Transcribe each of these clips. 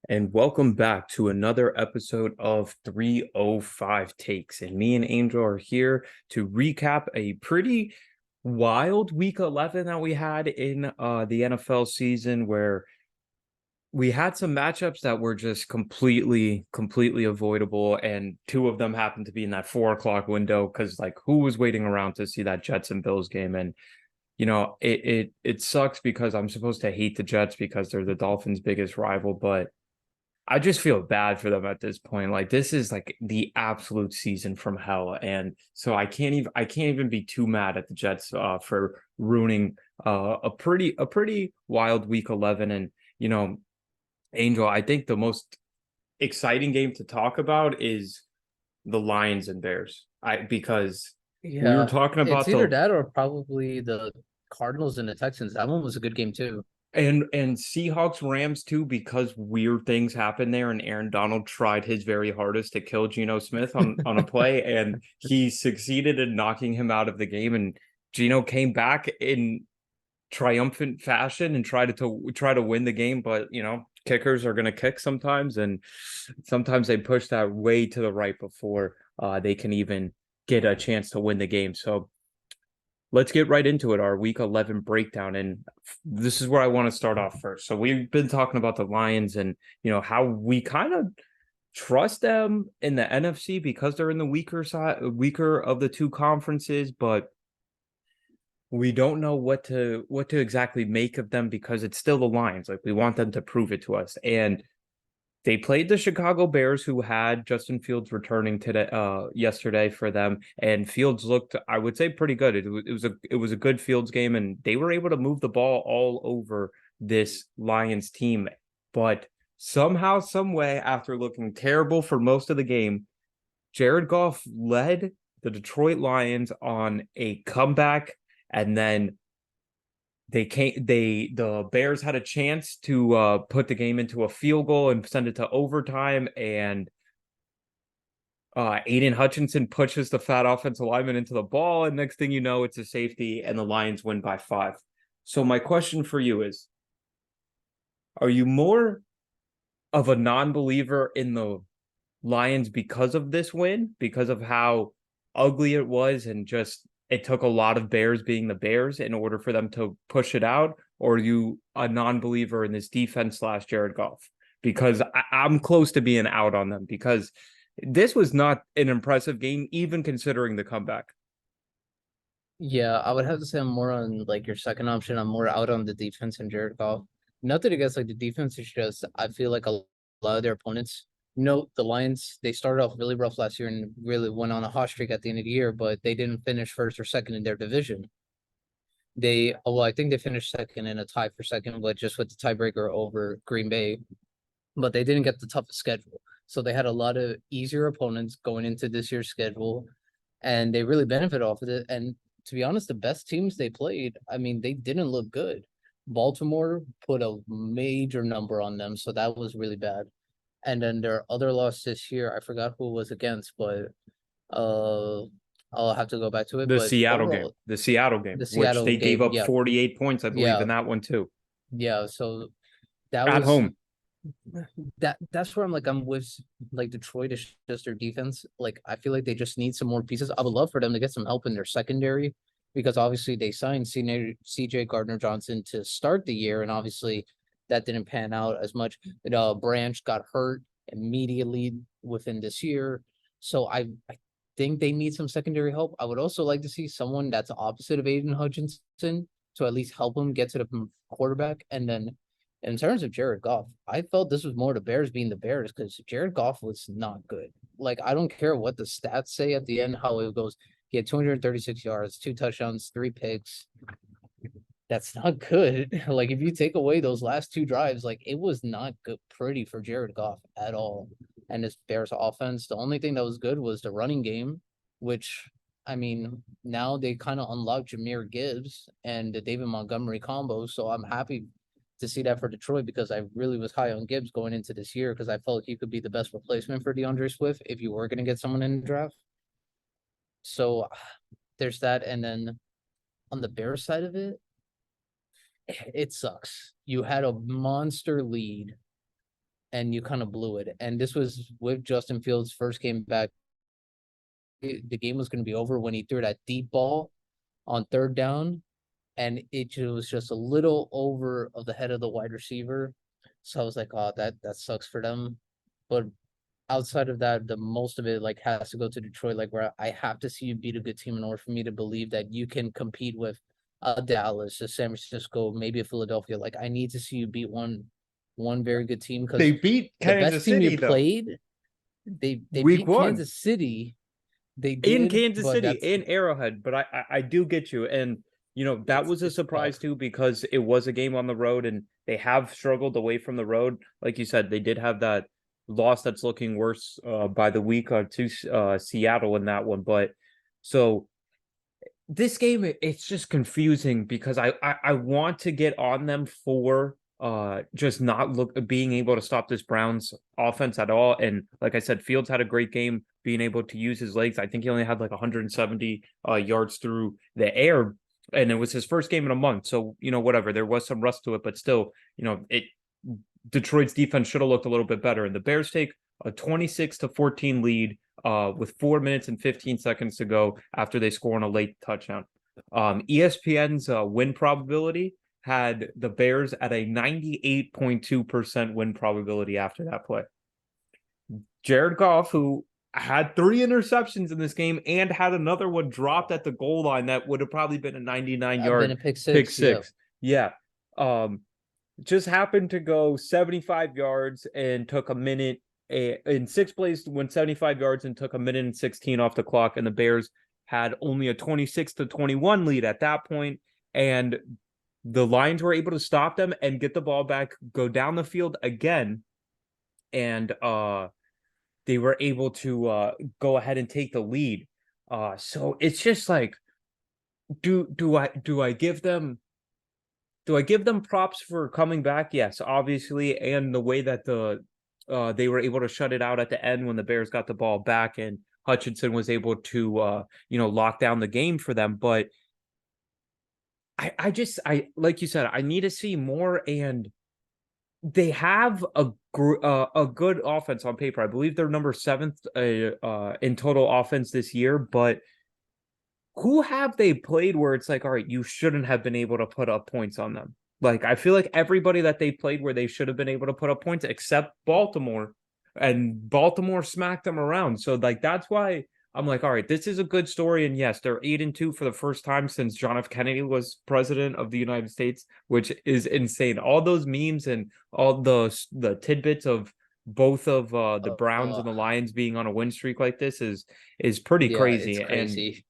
And welcome back to another episode of 305 Takes. And me and Angel are here to recap a pretty wild week 11 that we had in the NFL season, where we had some matchups that were just completely avoidable. And two of them happened to be in that 4 o'clock window because, like, who was waiting around to see that Jets and Bills game? And it sucks because I'm supposed to hate the Jets because they're the Dolphins' biggest rival, but I just feel bad for them at this point. Like, this is like the absolute season from hell, and so I can't even be too mad at the Jets for ruining a pretty wild week 11. And you know, Angel, I think the most exciting game to talk about is the Lions and Bears. I because we were Yeah, talking it's about either the that or probably the Cardinals and the Texans. That one was a good game too. and Seahawks Rams too, because weird things happened there, and Aaron Donald tried his very hardest to kill Geno Smith on a play, and he succeeded in knocking him out of the game. And Geno came back in triumphant fashion and try to win the game. But kickers are going to kick sometimes, and sometimes they push that way to the right before they can even get a chance to win the game. So let's get right into it, our week 11 breakdown. And this is where I want to start off first. So we've been talking about the Lions and, how we kind of trust them in the NFC because they're in the weaker of the two conferences, but we don't know what to exactly make of them because it's still the Lions. Like, we want them to prove it to us. And they played the Chicago Bears, who had Justin Fields returning today, yesterday for them, and Fields looked, I would say, pretty good. It was a good Fields game, and they were able to move the ball all over this Lions team. But somehow, some way, after looking terrible for most of the game, Jared Goff led the Detroit Lions on a comeback, and then the Bears had a chance to put the game into a field goal and send it to overtime, and Aiden Hutchinson pushes the fat offensive lineman into the ball, and next thing you know, it's a safety, and the Lions win by 5. So my question for you is, are you more of a non-believer in the Lions because of this win, because of how ugly it was, and just it took a lot of Bears being the Bears in order for them to push it out? Or are you a non-believer in this defense slash Jared Goff? Because I'm close to being out on them, because this was not an impressive game, even considering the comeback. Yeah, I would have to say I'm more on like your second option. I'm more out on the defense and Jared Goff. Nothing against like the defense, it's just I feel like a lot of their opponents. The Lions, they started off really rough last year and really went on a hot streak at the end of the year, but they didn't finish first or second in their division. I think they finished second in a tie for second, but just with the tiebreaker over Green Bay, but they didn't get the toughest schedule. So they had a lot of easier opponents going into this year's schedule, and they really benefit off of it. And to be honest, the best teams they played, I mean, they didn't look good. Baltimore put a major number on them, so that was really bad. And then their other loss this year, I forgot who it was against, but uh I'll have to go back to it. The But Seattle game, overall, the Seattle game, the which Seattle they gave game, up yeah, 48 points, I believe, yeah, in that one too, yeah. So that at was home. that's where I'm with like Detroit is just their defense. Like I feel like they just need some more pieces. I would love for them to get some help in their secondary because obviously they signed CJ Gardner Johnson to start the year, and obviously that didn't pan out as much. Branch got hurt immediately within this year, so I think they need some secondary help. I would also like to see someone that's opposite of Aiden Hutchinson to at least help him get to the quarterback, and then in terms of Jared Goff, I felt this was more the Bears being the Bears because Jared Goff was not good. Like, I don't care what the stats say at the end, how it goes. He had 236 yards, 2 touchdowns, 3 picks. That's not good. Like, if you take away those last two drives, like, it was not good, pretty for Jared Goff at all. And this Bears offense, the only thing that was good was the running game, which, I mean, now they kind of unlocked Jameer Gibbs and the David Montgomery combo. So I'm happy to see that for Detroit because I really was high on Gibbs going into this year because I felt he could be the best replacement for DeAndre Swift if you were going to get someone in the draft. So there's that. And then on the Bears side of it, it sucks. You had a monster lead and you kind of blew it. And this was with Justin Fields' first game back. The game was going to be over when he threw that deep ball on third down, and it was just a little over of the head of the wide receiver. So I was like, oh, that sucks for them. But outside of that, the most of it like has to go to Detroit. Like where I have to see you beat a good team in order for me to believe that you can compete with a Dallas, a San Francisco, maybe a Philadelphia. Like I need to see you beat one very good team They because beat the best Kansas team you City though, played, they week beat one Kansas City. They in did, Kansas but City that's in Arrowhead. But I do get you, and that was a it's surprise tough. too because it was a game on the road, and they have struggled away from the road. Like you said, they did have that loss that's looking worse by the week to Seattle in that one. But so this game, it's just confusing because I want to get on them for just not being able to stop this Browns offense at all. And like I said, Fields had a great game being able to use his legs. I think he only had like 170 yards through the air, and it was his first game in a month. So whatever, there was some rust to it, but still, it Detroit's defense should have looked a little bit better. And the Bears take a 26-14 lead with 4 minutes and 15 seconds to go after they score on a late touchdown. ESPN's win probability had the Bears at a 98.2% win probability after that play. Jared Goff, who had 3 interceptions in this game and had another one dropped at the goal line that would have probably been a 99-yard Been a pick pick six. Yeah. six. Yeah. Just happened to go 75 yards and took a minute in 6 plays, went 75 yards and took a minute and 16 off the clock. And the Bears had only a 26-21 lead at that point. And the Lions were able to stop them and get the ball back, go down the field again. And they were able to go ahead and take the lead. So it's just like, do I give them props for coming back? Yes, obviously, and the way that they were able to shut it out at the end when the Bears got the ball back and Hutchinson was able to lock down the game for them. But I like you said, I need to see more, and they have a good offense on paper. I believe they're number 7th in total offense this year, but who have they played where it's like, all right, you shouldn't have been able to put up points on them? Like, I feel like everybody that they played where they should have been able to put up points, except Baltimore, and Baltimore smacked them around. So, like, that's why I'm like, all right, this is a good story. And yes, they're 8-2 for the first time since John F. Kennedy was president of the United States, which is insane. All those memes and all the tidbits of both of the Browns and the Lions being on a win streak like this is pretty Yeah, crazy. it's crazy.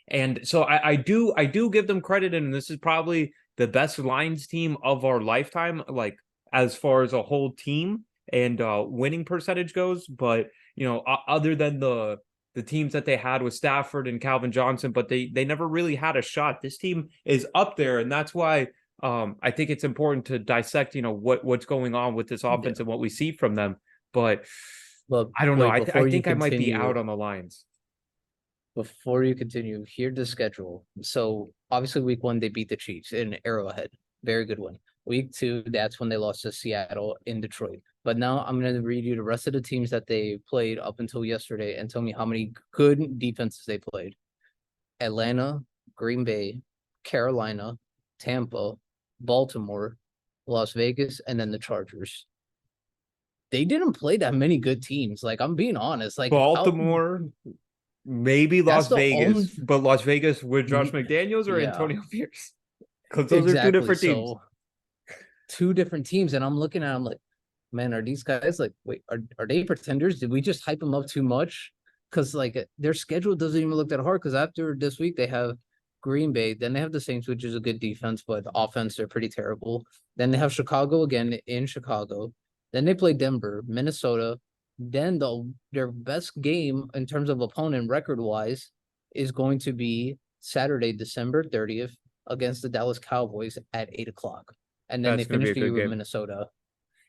And so I do give them credit, and this is probably the best Lions team of our lifetime, like as far as a whole team and winning percentage goes. But other than the teams that they had with Stafford and Calvin Johnson, but they never really had a shot. This team is up there, and that's why I think it's important to dissect what's going on with this Yeah. offense and what we see from them. But But I don't know. wait, I before you think I might be out continue, on the Lions. here's the schedule. So obviously week 1, they beat the Chiefs in Arrowhead. Very good one. Week 2, that's when they lost to Seattle in Detroit. But now I'm going to read you the rest of the teams that they played up until yesterday and tell me how many good defenses they played. Atlanta, Green Bay, Carolina, Tampa, Baltimore, Las Vegas, and then the Chargers. They didn't play that many good teams. Like, I'm being honest. Like, Baltimore, maybe that's Las the only. Vegas, but Las Vegas with Josh McDaniels or Yeah, Antonio Pierce? Because those are two exactly. different teams. So, 2 different teams, and I'm looking at them like, man, are these guys like, wait, are they pretenders? Did we just hype them up too much? Because like their schedule doesn't even look that hard. Because after this week, they have Green Bay, then they have the Saints, which is a good defense, but offense they're pretty terrible. Then they have Chicago again in Chicago. Then they play Denver, Minnesota. Then their best game in terms of opponent record wise is going to be Saturday, December 30th against the Dallas Cowboys at 8 o'clock. And then they That's going to be finish a the good year with game. Minnesota.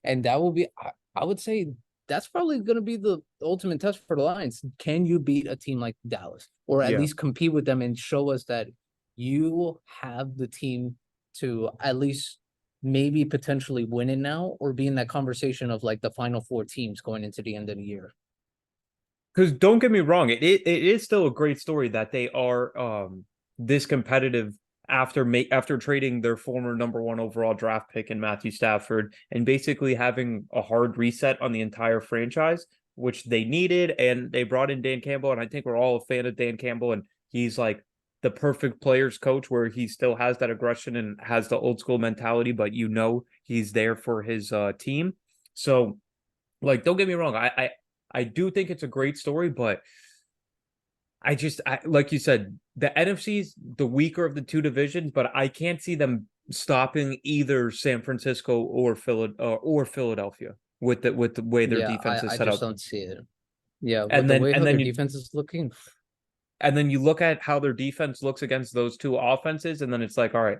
And that will be, I would say, that's probably going to be the ultimate test for the Lions. Can you beat a team like Dallas, or at Yeah. least compete with them and show us that you have the team to at least maybe potentially win it now or be in that conversation of like the final four teams going into the end of the year. Because don't get me wrong, it is still a great story that they are this competitive after trading their former number one overall draft pick in Matthew Stafford and basically having a hard reset on the entire franchise, which they needed, and they brought in Dan Campbell, and I think we're all a fan of Dan Campbell, and he's like the perfect players coach where he still has that aggression and has the old school mentality, but he's there for his team. So like, don't get me wrong, I do think it's a great story, but I like you said, the NFC's the weaker of the two divisions, but I can't see them stopping either San Francisco or Philadelphia with the way their Yeah, defense is I set just up. don't see it. Yeah, with And the then way and how then their you defense is looking, and then you look at how their defense looks against those two offenses, and then it's like, all right,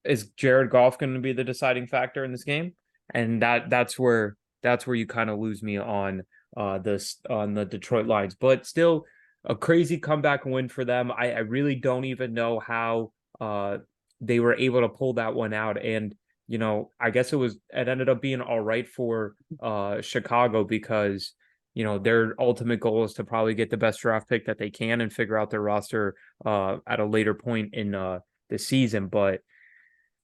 is Jared Goff going to be the deciding factor in this game? And that's where you kind of lose me on this on the Detroit Lions. But still a crazy comeback win for them. I really don't even know how they were able to pull that one out. And I guess it ended up being all right for Chicago because their ultimate goal is to probably get the best draft pick that they can and figure out their roster at a later point in the season. But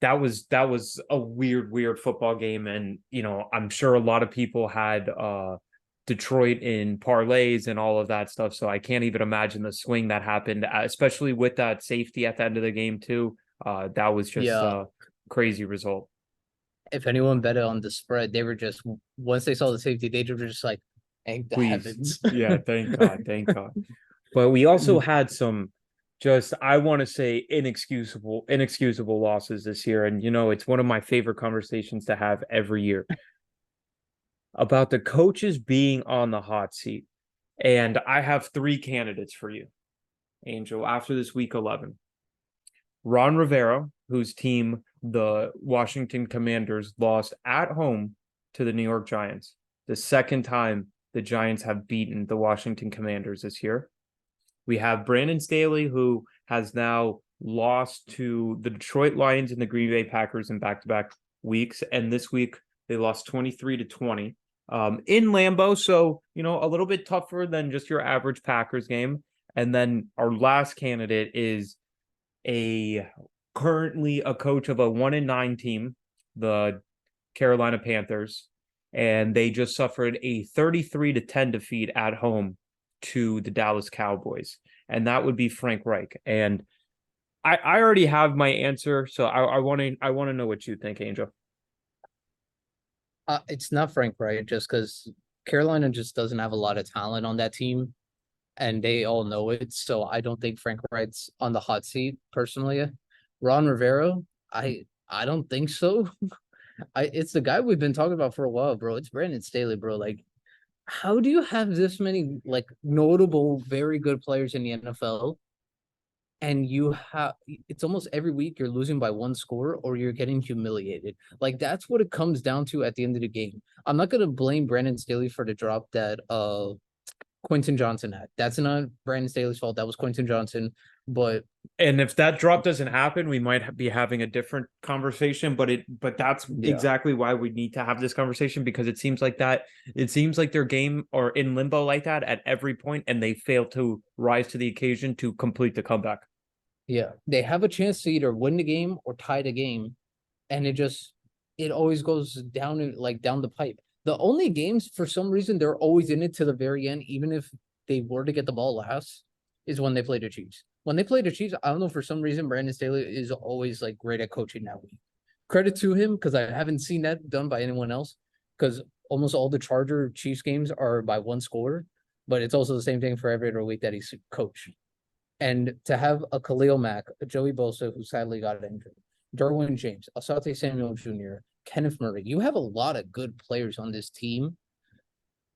that was a weird football game, and I'm sure a lot of people had Detroit in parlays and all of that stuff, so I can't even imagine the swing that happened, especially with that safety at the end of the game too. That was just yeah, a crazy result. if anyone bet on the spread, they were just once they saw the safety, they were just like, thank the Please. heavens. Yeah, thank God, thank God. But we also had some just, I want to say, inexcusable losses this year, and it's one of my favorite conversations to have every year about the coaches being on the hot seat. And I have three candidates for you, Angel, after this week 11. Ron Rivera, whose team, the Washington Commanders, lost at home to the New York Giants. The second time the Giants have beaten the Washington Commanders this year. We have Brandon Staley, who has now lost to the Detroit Lions and the Green Bay Packers in back-to-back weeks. And this week they lost 23-20 in Lambeau. So, a little bit tougher than just your average Packers game. And then our last candidate is currently a coach of a 1-9 team, the Carolina Panthers, and they just suffered a 33-10 defeat at home to the Dallas Cowboys, and that would be Frank Reich. And I already have my answer, so I want to know what you think, Angel. It's not Frank Wright, just because Carolina just doesn't have a lot of talent on that team, and they all know it. So I don't think Frank Wright's on the hot seat personally. Ron Rivera, I don't think so. It's the guy we've been talking about for a while, bro. It's Brandon Staley, bro. Like, how do you have this many like notable, very good players in the NFL? And you have it's almost every week you're losing by one score or you're getting humiliated. Like that's what it comes down to at the end of the game. I'm not gonna blame Brandon Staley for the drop that Quentin Johnson had. That's not Brandon Staley's fault. That was Quentin Johnson. But And if that drop doesn't happen, we might be having a different conversation. But that's yeah, exactly why we need to have this conversation, because it seems like their game are in limbo like that at every point, and they fail to rise to the occasion to complete the comeback. yeah. They have a chance to either win the game or tie the game. And it always goes down and like down the pipe. The only games for some reason they're always in it to the very end, even if they were to get the ball last, is when they play the Chiefs. When they play the Chiefs, I don't know, for some reason Brandon Staley is always like great at coaching that week. Credit to him because I haven't seen that done by anyone else. Because almost all the Charger Chiefs games are by one score, but it's also the same thing for every other week that he's coached. And to have a Khalil Mack, a Joey Bosa, who sadly got injured, Derwin James, Asante Samuel Jr., Kenneth Murray, you have a lot of good players on this team,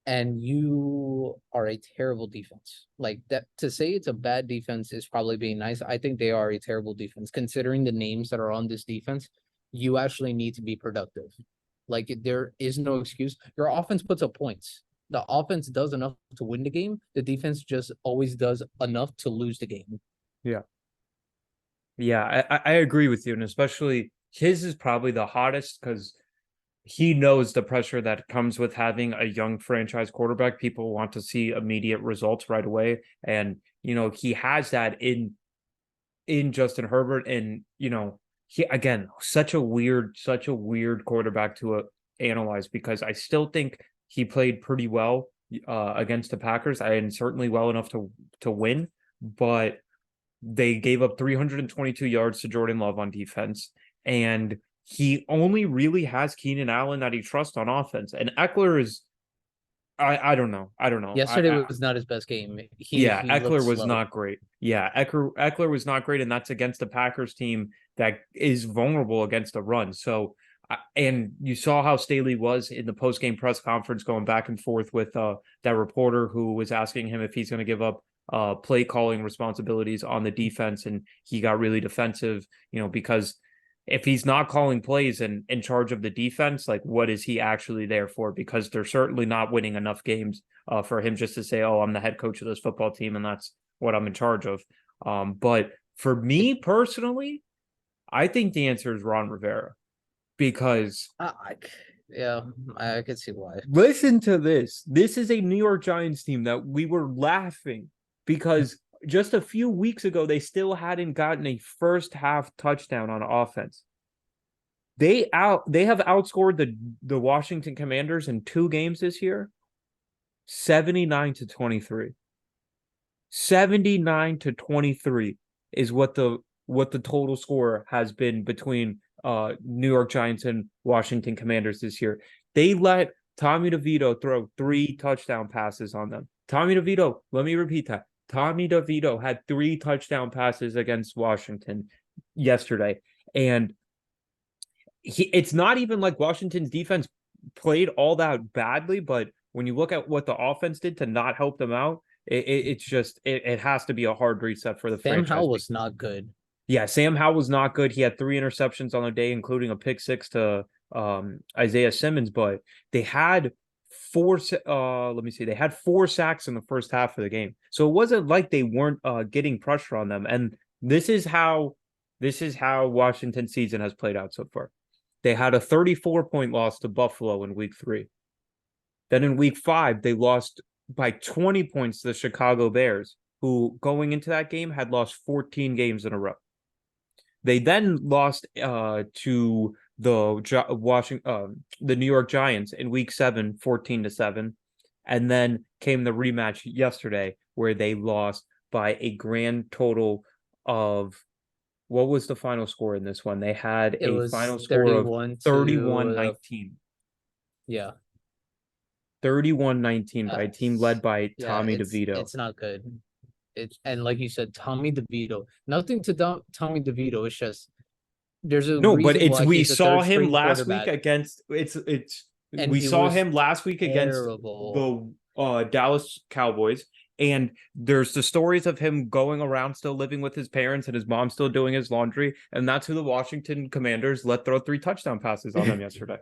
and you are a terrible defense. Like that, to say it's a bad defense is probably being nice. I think they are a terrible defense. Considering the names that are on this defense, you actually need to be productive. Like there is no excuse. Your offense puts up points. The offense does enough to win the game. The defense just always does enough to lose the game. Yeah. Yeah, I agree with you, and especially his is probably the hottest because he knows the pressure that comes with having a young franchise quarterback. People want to see immediate results right away. And, he has that in Justin Herbert. And, he again, such a weird quarterback to analyze because I still think he played pretty well against the Packers and certainly well enough to win, but they gave up 322 yards to Jordan Love on defense, and he only really has Keenan Allen that he trusts on offense. And Eckler is, I don't know, I don't know. Yesterday was not his best game. Yeah, He looked Eckler was slow. not great. Yeah, Eckler was not great, and that's against the Packers team that is vulnerable against the run. So, and you saw how Staley was in the post game press conference, going back and forth with that reporter who was asking him if he's going to give up play calling responsibilities on the defense, and he got really defensive. Because if he's not calling plays and in charge of the defense, like what is he actually there for? Because they're certainly not winning enough games for him just to say, "Oh, I'm the head coach of this football team, and that's what I'm in charge of." But for me personally, I think the answer is Ron Rivera because I, yeah, I could see why. listen to this. This is a New York Giants team that we were laughing because just a few weeks ago they still hadn't gotten a first half touchdown on offense. They have outscored the Washington Commanders in 2 games this year, 79-23. 79-23 is what the total score has been between New York Giants and Washington Commanders this year. They let Tommy DeVito throw 3 touchdown passes on them. Tommy DeVito, let me repeat that. Tommy DeVito had 3 touchdown passes against Washington yesterday. And it's not even like Washington's defense played all that badly, but when you look at what the offense did to not help them out, it's just it has to be a hard reset for the Sam franchise. Howell was not good. Yeah, Sam Howell was not good. He had 3 interceptions on the day, including a pick 6 to Isaiah Simmons. But they had 4. Let me see. They had 4 sacks in the first half of the game, so it wasn't like they weren't getting pressure on them. And this is how Washington's season has played out so far. They had a 34-point loss to Buffalo in week 3. Then in week 5, they lost by 20 points to the Chicago Bears, who going into that game had lost 14 games in a row. They then lost to the New York Giants in week 7, 14-7. And then came the rematch yesterday where they lost by a grand total of, what was the final score in this one? They had It a was final score of 31 to 31-19. yeah. 31-19 by a team led by Yeah, Tommy DeVito. it's not good. It's and like you said, Tommy DeVito. Nothing to Tommy DeVito. It's just there's a No, but reason it's why we he's a saw third him string last week quarterback, against and we he saw was him last week against terrible. the Dallas Cowboys, and there's the stories of him going around still living with his parents and his mom still doing his laundry, and that's who the Washington Commanders let throw 3 touchdown passes on them yesterday.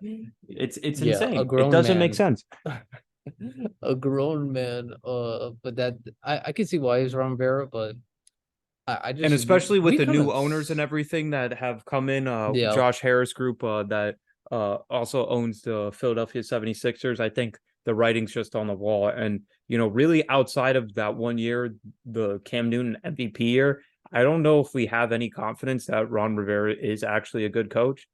It's Yeah, a insane. It grown doesn't make man. sense. A grown man. But that I can see why he's Ron Rivera, but I And just especially with we the kind new of owners and everything that have come in, yeah. Josh Harris Group that also owns the Philadelphia 76ers, I think the writing's just on the wall. And, really outside of that one year, the Cam Newton MVP year, I don't know if we have any confidence that Ron Rivera is actually a good coach.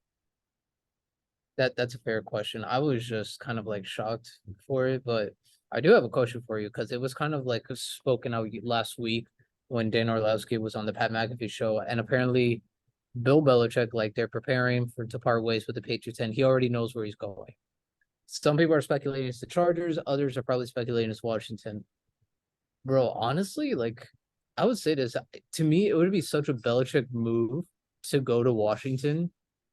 That's a fair question. I was just kind of like shocked for it, but I do have a question for you because it was kind of like spoken out last week when Dan Orlovsky was on the Pat McAfee show, and apparently Bill Belichick, like they're preparing for to part ways with the Patriots, and he already knows where he's going. Some people are speculating it's the Chargers, others are probably speculating it's Washington. Bro, honestly, like I would say this to me, it would be such a Belichick move to go to Washington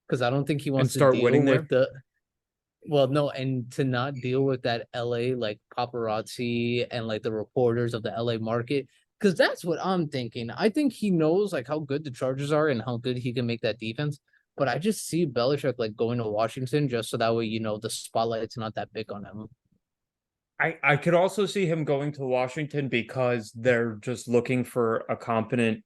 because I don't think he And wants to start deal winning with there. the well, no, and to not deal with that LA like paparazzi and like the reporters of the LA market. Because that's what I'm thinking. I think he knows like how good the Chargers are and how good he can make that defense. But I just see Belichick like going to Washington just so that way, the spotlight's not that big on him. I could also see him going to Washington because they're just looking for a competent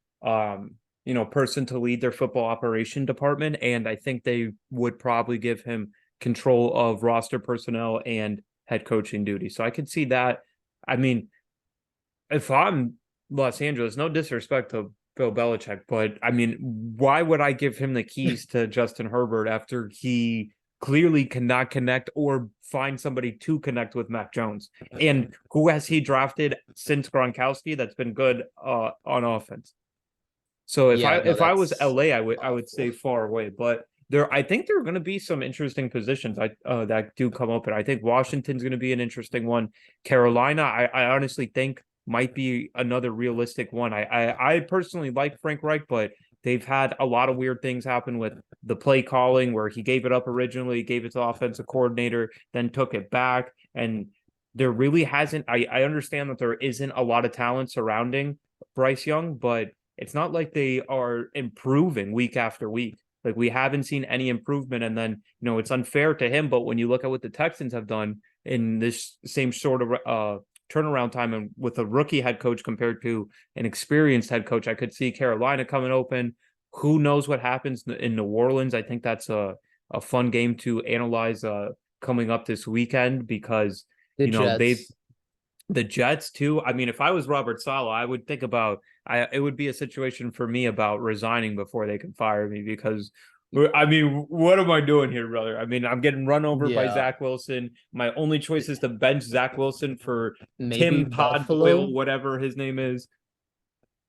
person to lead their football operation department, and I think they would probably give him control of roster personnel and head coaching duty. So I could see that. I mean, if I'm Los Angeles, no disrespect to Bill Belichick, but I mean, why would I give him the keys to Justin Herbert after he clearly cannot connect or find somebody to connect with Mac Jones? And who has he drafted since Gronkowski that's been good on offense? So if I Yeah, no, if I was that's LA, I would awful. say far away, but I think there are going to be some interesting positions that do come open. I think Washington's going to be an interesting one. Carolina, I honestly think might be another realistic one. I personally like Frank Reich, but they've had a lot of weird things happen with the play calling where he gave it up originally, gave it to the offensive coordinator, then took it back, and there really hasn't. I understand that there isn't a lot of talent surrounding Bryce Young, but it's not like they are improving week after week. Like we haven't seen any improvement. And then, it's unfair to him. But when you look at what the Texans have done in this same sort of turnaround time and with a rookie head coach compared to an experienced head coach, I could see Carolina coming open. Who knows what happens in New Orleans? I think that's a fun game to analyze coming up this weekend because, The they've Jets. the Jets too. I mean, if I was Robert Saleh, I would think about it would be a situation for me about resigning before they can fire me because I mean, what am I doing here, brother? I mean, I'm getting run over by Yeah, Zach Wilson. My only choice is to bench Zach Wilson for maybe Tim Todd Doyle, Buffalo. whatever his name is.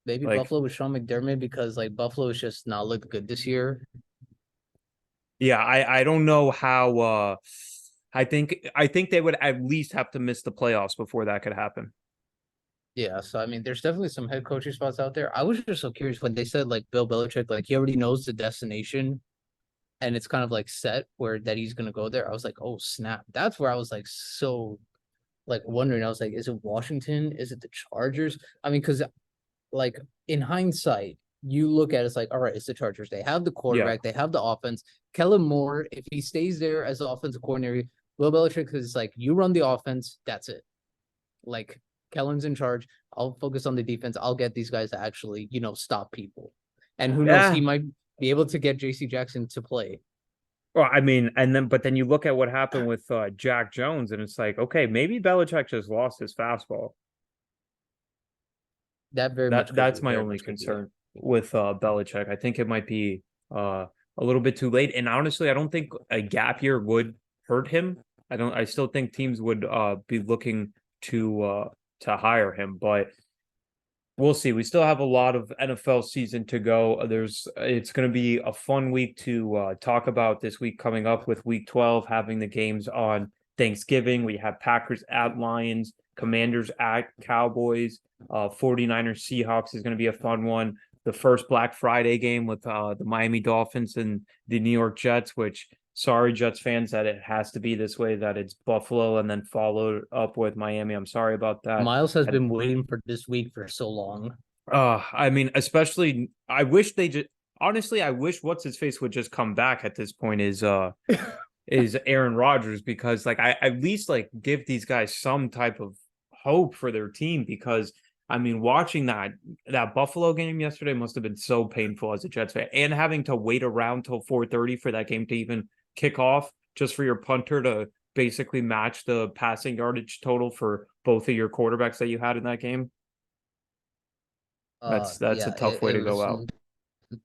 Maybe Like, Buffalo with Sean McDermott because like Buffalo's just not looked good this year. yeah, I don't know how I think they would at least have to miss the playoffs before that could happen. Yeah, so I mean, there's definitely some head coaching spots out there. I was just so curious when they said like Bill Belichick, like he already knows the destination and it's kind of like set where that he's gonna go there. I was like, oh snap. That's where I was like so like wondering. I was like, is it Washington? Is it the Chargers? I mean, because like in hindsight, you look at it, it's like, all right, it's the Chargers. They have the Yeah. quarterback, they have the offense. Kellen Moore, if he stays there as the offensive coordinator, Bill Belichick is like, you run the offense, that's it. Like Kellen's in charge. I'll focus on the defense. I'll get these guys to actually, stop people. And who knows, he Yeah. might be able to get JC Jackson to play. Well, I mean, but then you look at what happened with Jack Jones, and it's like, okay, maybe Belichick just lost his fastball. That very much could That's be. my Very only much could be. concern with Belichick. I think it might be a little bit too late. And honestly, I don't think a gap year would hurt him. I still think teams would be looking to hire him, but we'll see. We still have a lot of NFL season to go. It's going to be a fun week to talk about this week coming up with week 12, having the games on Thanksgiving. We have Packers at Lions, Commanders at Cowboys, 49ers Seahawks is going to be a fun one. The first Black Friday game with the Miami Dolphins and the New York Jets, which sorry, Jets fans, that it has to be this way, that it's Buffalo and then followed up with Miami. I'm sorry about that. Myles has And been waiting for this week for so long. I mean, especially I wish they just honestly, I wish what's his face would just come back at this point is Aaron Rodgers because like I at least like give these guys some type of hope for their team because I mean watching that Buffalo game yesterday must have been so painful as a Jets fan and having to wait around till 4:30 for that game to even kick off just for your punter to basically match the passing yardage total for both of your quarterbacks that you had in that game. That's a Yeah, tough way it to go was out.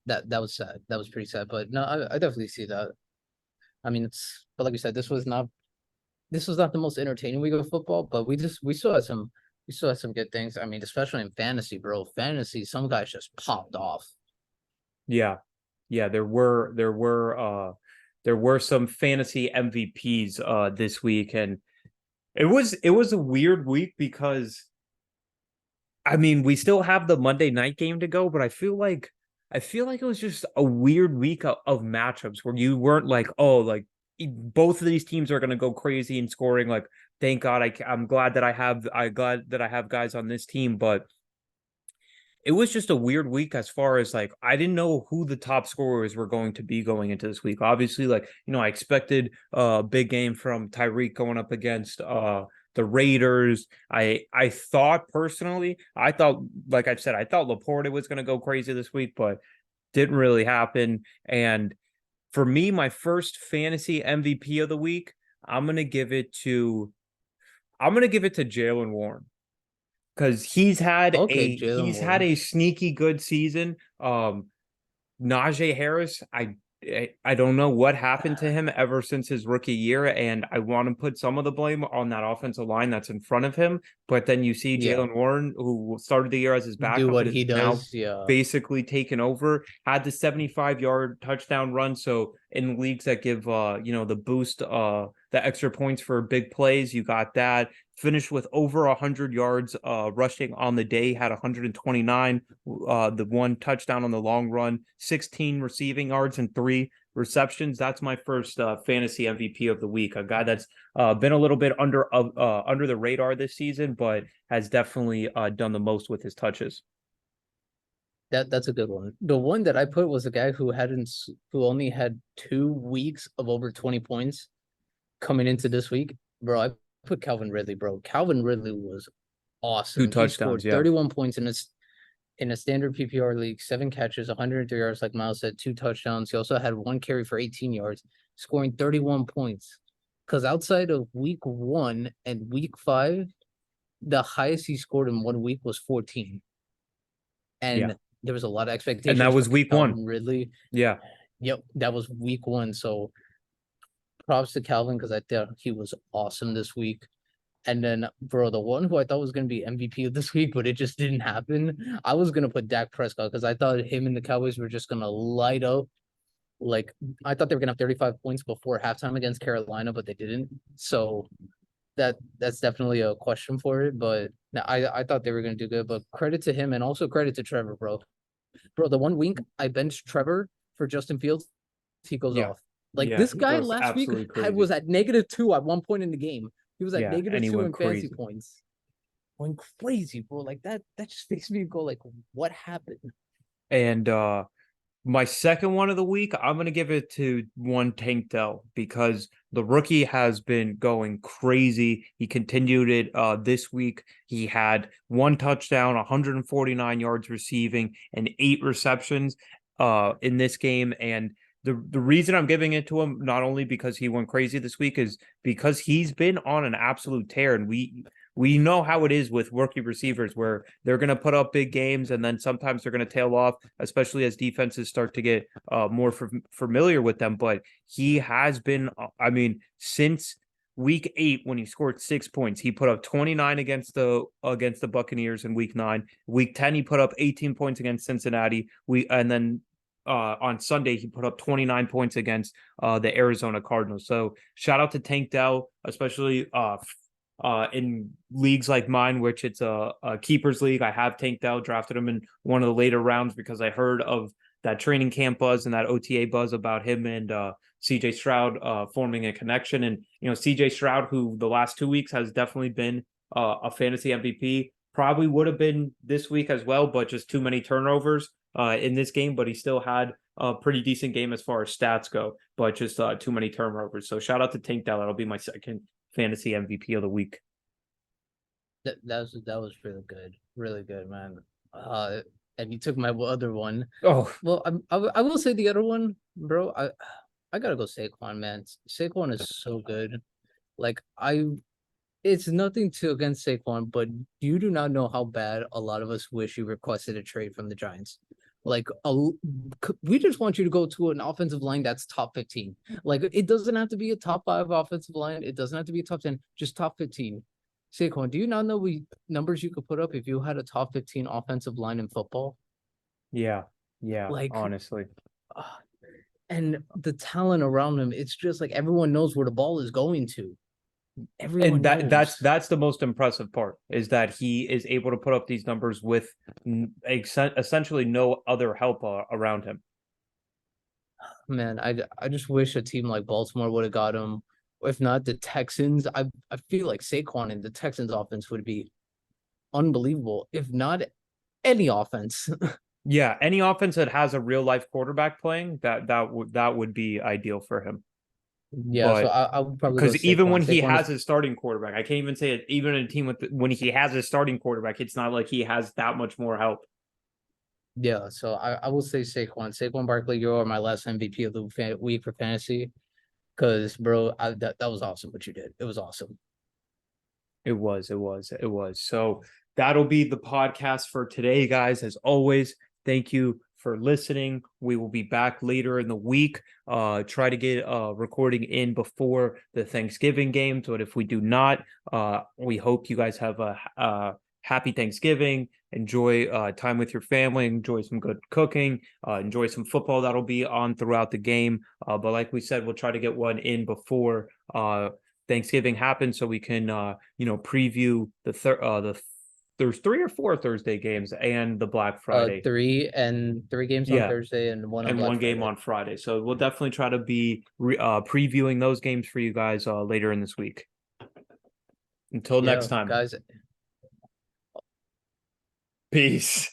that was sad. That was pretty sad. But no, I definitely see that. I mean, but like we said, this was not the most entertaining week of football, but we still had some good things. I mean, especially in fantasy, bro. Fantasy, some guys just popped off. Yeah. Yeah, there were some fantasy MVPs this week and it was a weird week because I mean, we still have the Monday night game to go, but I feel like it was just a weird week of matchups where you weren't like, oh, like both of these teams are going to go crazy in scoring. Like, thank God, I'm glad that I have guys on this team, but it was just a weird week as far as like I didn't know who the top scorers were going to be going into this week. Obviously, like I expected a big game from Tyreek going up against the Raiders. I thought personally, like I said, I thought Laporta was going to go crazy this week, but didn't really happen. And for me, my first fantasy MVP of the week, I'm gonna give it to Jalen Warren because Okay, Jalen he's had Warren. a sneaky good season. Najee Harris, I don't know what happened to him ever since his rookie year, and I want to put some of the blame on that offensive line that's in front of him. But then you see Yeah, Jalen Warren, who started the year as his do backup what and is he now does. Yeah, basically taken over, had the 75-yard touchdown run. So in leagues that give the boost, the extra points for big plays, you got that. Finished with over 100 yards rushing on the day, had 129, the one touchdown on the long run, 16 receiving yards and 3 receptions. That's my first fantasy MVP of the week. A guy that's been a little bit under the radar this season, but has definitely done the most with his touches. that's a good one. The one that I put was a guy who only had 2 weeks of over 20 points coming into this week. Bro, I put Calvin Ridley, bro. Calvin Ridley was Two awesome. He touchdowns, scored yeah. 31 points in a standard PPR league, 7 catches, 103 yards, like Myles said, 2 touchdowns. He also had 1 carry for 18 yards, scoring 31 points. Because outside of week 1 and week 5, the highest he scored in 1 week was 14. Yeah. And there was a lot of And that expectations for was week one. Calvin Ridley. Yeah. Yep, that was week 1. So props to Calvin because I thought he was awesome this week. And then, bro, the one who I thought was going to be MVP of this week, but it just didn't happen. I was going to put Dak Prescott because I thought him and the Cowboys were just going to light up. Like, I thought they were going to have 35 points before halftime against Carolina, but they didn't. So that's definitely a question for it. But I thought they were going to do good. But credit to him and also credit to Trevor, bro. Bro, the one week I benched Trevor for Justin Fields, he goes Yeah. off. Like Yeah. this He guy goes last week absolutely was crazy. at -2 at one point in the game. He was at Yeah. And he -2 went in fantasy crazy. points. Going crazy, bro. Like that just makes me go like, what happened? And my second one of the week, I'm going to give it to one Tank Dell because the rookie has been going crazy. He continued it this week. He had 1 touchdown, 149 yards receiving, and 8 receptions in this game. And the reason I'm giving it to him, not only because he went crazy this week, is because he's been on an absolute tear. And we know how it is with rookie receivers where they're going to put up big games and then sometimes they're going to tail off, especially as defenses start to get more familiar with them. But he has been, I mean, since week 8 when he scored 6 points, he put up 29 against the Buccaneers in week 9. Week 10, he put up 18 points against Cincinnati. And then on Sunday, he put up 29 points against the Arizona Cardinals. So shout out to Tank Dell, especially in leagues like mine, which it's a keepers league. I have Tank Dell, drafted him in one of the later rounds because I heard of that training camp buzz and that OTA buzz about him and CJ Stroud forming a connection. And, CJ Stroud, who the last 2 weeks has definitely been a fantasy MVP, probably would have been this week as well, but just too many turnovers in this game. But he still had a pretty decent game as far as stats go, but just too many turnovers. So shout out to Tank Dell. That'll be my second fantasy MVP of the week. That was really good, man. And you took my other one. Oh, Well, I will say the other one, bro. I gotta go Saquon, man. Saquon is so good. Like it's nothing to against Saquon, but you do not know how bad a lot of us wish you requested a trade from the Giants. Like we just want you to go to an offensive line that's top 15. Like it doesn't have to be a top 5 offensive line. It doesn't have to be a top 10, just top 15. Saquon, do you not know numbers you could put up if you had a top 15 offensive line in football? yeah. Yeah. Like, Honestly. uh, and the talent around him, it's just like everyone knows where the ball is going to. And Everyone that's knows. that's the most impressive part is that he is able to put up these numbers with essentially no other help around him. Man, I just wish a team like Baltimore would have got him. If not, the Texans. I feel like Saquon and the Texans offense would be unbelievable. If not, any offense. Yeah, any offense that has a real life quarterback playing, that would be ideal for him. Yeah, so But I would probably go because even Saquon. when he Saquon is has his starting quarterback, I can't even say it. Even in a team when he has his starting quarterback, it's not like he has that much more help. Yeah, so I will say Saquon. Saquon Barkley, you are my last MVP of the week for fantasy. Cause bro, that was awesome what you did. It was awesome. It was. So that'll be the podcast for today, guys. As always, thank you for listening. We will be back later in the week. Try to get recording in before the Thanksgiving games. But if we do not, we hope you guys have a happy Thanksgiving. Enjoy time with your family. Enjoy some good cooking. Enjoy some football that'll be on throughout the game. But like we said, we'll try to get one in before Thanksgiving happens so we can preview there's 3 or 4 Thursday games and the Black Friday. Three games on Yeah, Thursday and one on and Black one game Friday. on Friday. So we'll definitely try to be previewing those games for you guys later in this week. Until next Yeah, time. guys. Peace.